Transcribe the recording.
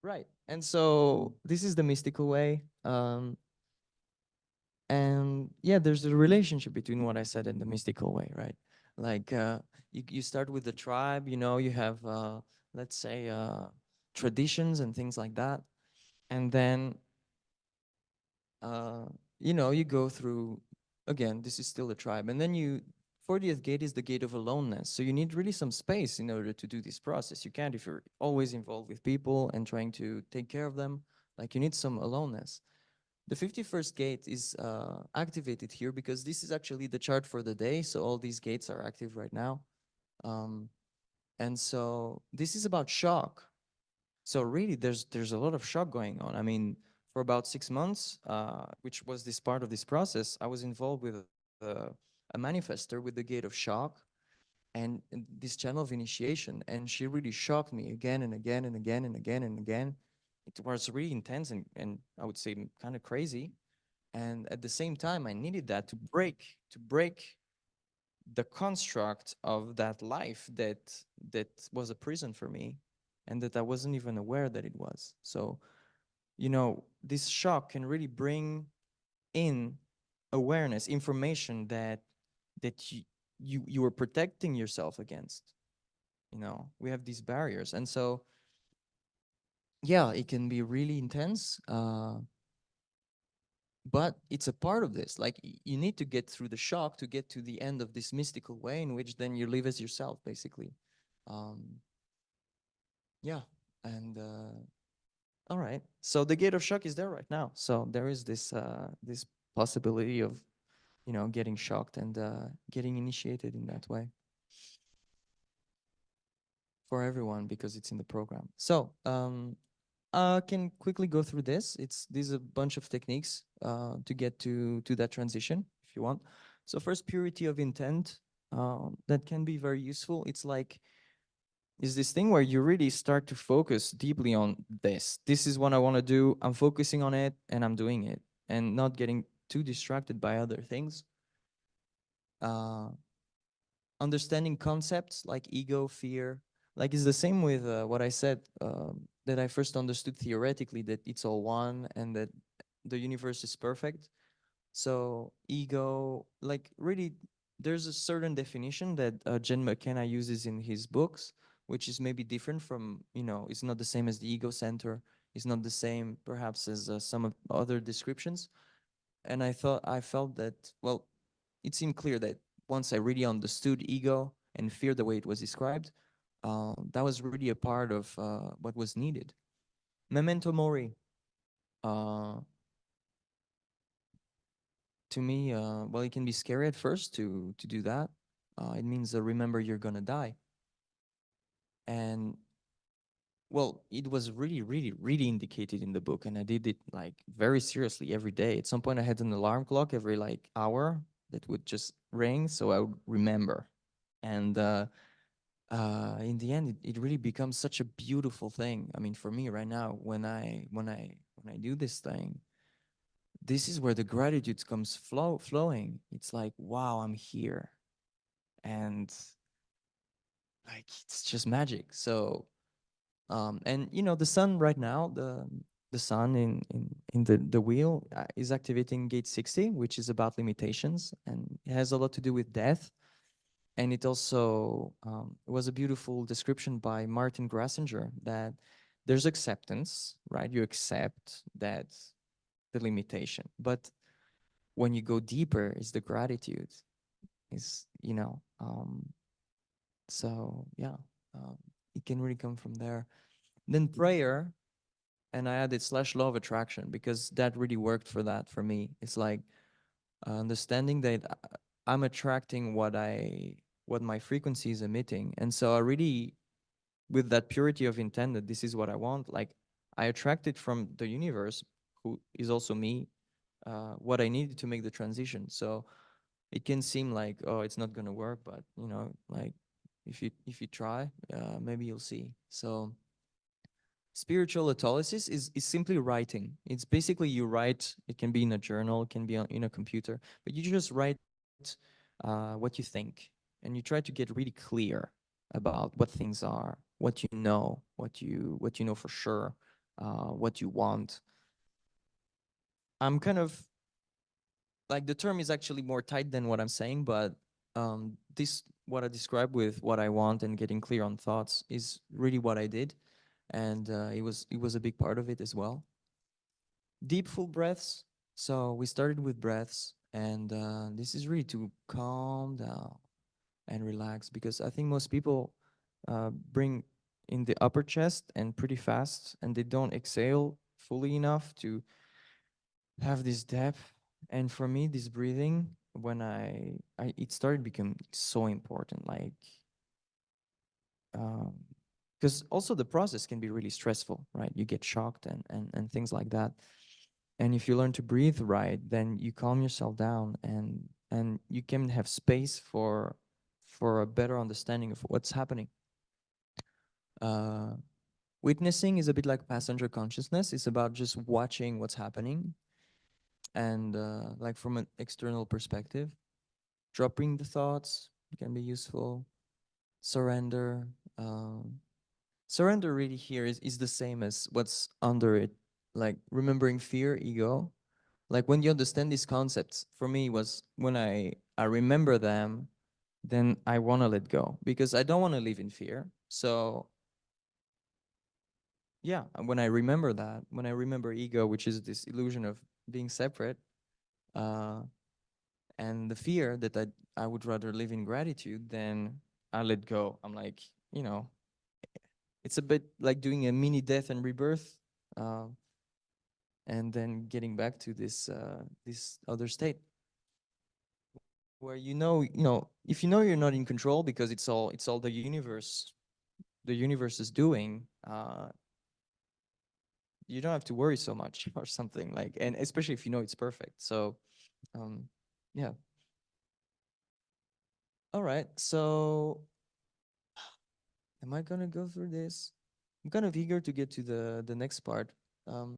Right. And so this is the mystical way. And yeah, there's a relationship between what I said and the mystical way, right? Like you start with the tribe, you know, you have let's say traditions and things like that. And then uh, you know, you go through, again, this is still a tribe. And then 40th gate is the gate of aloneness. So you need really some space in order to do this process. You can't if you're always involved with people and trying to take care of them. Like you need some aloneness. The 51st gate is activated here because this is actually the chart for the day. So all these gates are active right now. Um, and so this is about shock. So really, there's a lot of shock going on. I mean, for about 6 months, which was this part of this process, I was involved with a manifester with the gate of shock and this channel of initiation, and she really shocked me again and again and again and again and again. It was really intense and I would say kind of crazy. And at the same time, I needed that to break the construct of that life that was a prison for me and that I wasn't even aware that it was. So, you know, this shock can really bring in awareness, information that you were protecting yourself against. You know, we have these barriers. And so, yeah, it can be really intense. But it's a part of this. Like you need to get through the shock to get to the end of this mystical way in which then you live as yourself, basically. Um, yeah. And all right. So the gate of shock is there right now. So there is this possibility of, you know, getting shocked and getting initiated in that way for everyone because it's in the program. So I can quickly go through this. These are a bunch of techniques to get to that transition if you want. So first, purity of intent. That can be very useful. It's like is this thing where you really start to focus deeply on this. This is what I want to do. I'm focusing on it and I'm doing it and not getting too distracted by other things. Uh, Understanding concepts like ego, fear, like it's the same with what I said that I first understood theoretically that it's all one and that the universe is perfect. So ego, like really, there's a certain definition that Jen McKenna uses in his books, which is maybe different from, you know, it's not the same as the ego center. It's not the same perhaps as some of other descriptions. And I felt that, well, it seemed clear that once I really understood ego and fear the way it was described, that was really a part of what was needed. Memento mori. Uh, to me, well, it can be scary at first to do that. It means remember you're gonna die, and well, it was really, really, really indicated in the book, and I did it like very seriously every day. At some point, I had an alarm clock every like hour that would just ring, so I would remember. And in the end, it really becomes such a beautiful thing. I mean, for me right now, when I do this thing, this is where the gratitude comes flowing. It's like, wow, I'm here, and like it's just magic. So and you know, the sun right now, the sun in the wheel is activating gate 60, which is about limitations, and it has a lot to do with death. And it also was a beautiful description by Martin Grassinger that there's acceptance, right? You accept that the limitation, but when you go deeper, is the gratitude. Is you know, so yeah, um, it can really come from there. Then prayer, and I added slash law of attraction because that really worked for that for me. It's like understanding that I'm attracting what my frequency is emitting, and so I really, with that purity of intent that this is what I want, like I attracted from the universe, who is also me, what I needed to make the transition. So it can seem like, oh, it's not gonna work, but you know, like if you try, maybe you'll see. So spiritual autolysis is simply writing. It's basically you write, it can be in a journal, it can be in a computer, but you just write what you think, and you try to get really clear about what things are, what you know for sure, what you want. I'm kind of like, the term is actually more tight than what I'm saying, but this, what I describe with what I want and getting clear on thoughts, is really what I did, and it was a big part of it as well. Deep full breaths. So we started with breaths, and this is really to calm down and relax, because I think most people bring in the upper chest and pretty fast, and they don't exhale fully enough to have this depth. And for me, this breathing, when I it started becoming so important, like, because also the process can be really stressful, right? You get shocked and things like that. And if you learn to breathe right, then you calm yourself down, and you can have space for a better understanding of what's happening. Uh, Witnessing is a bit like passenger consciousness. It's about just watching what's happening, and like from an external perspective. Dropping the thoughts can be useful. Surrender. Surrender really here is the same as what's under it. Like remembering fear, ego. Like when you understand these concepts, for me was when I remember them, then I want to let go, because I don't want to live in fear. So yeah, when I remember that, when I remember ego, which is this illusion of being separate, uh, and the fear that I would rather live in gratitude, then I let go. I'm like, you know, it's a bit like doing a mini death and rebirth, uh, and then getting back to this other state where if you know you're not in control, because it's all the universe is doing. You don't have to worry so much or something, like, and especially if you know it's perfect. So um, yeah. All right. So am I gonna go through this? I'm kind of eager to get to the next part. Um,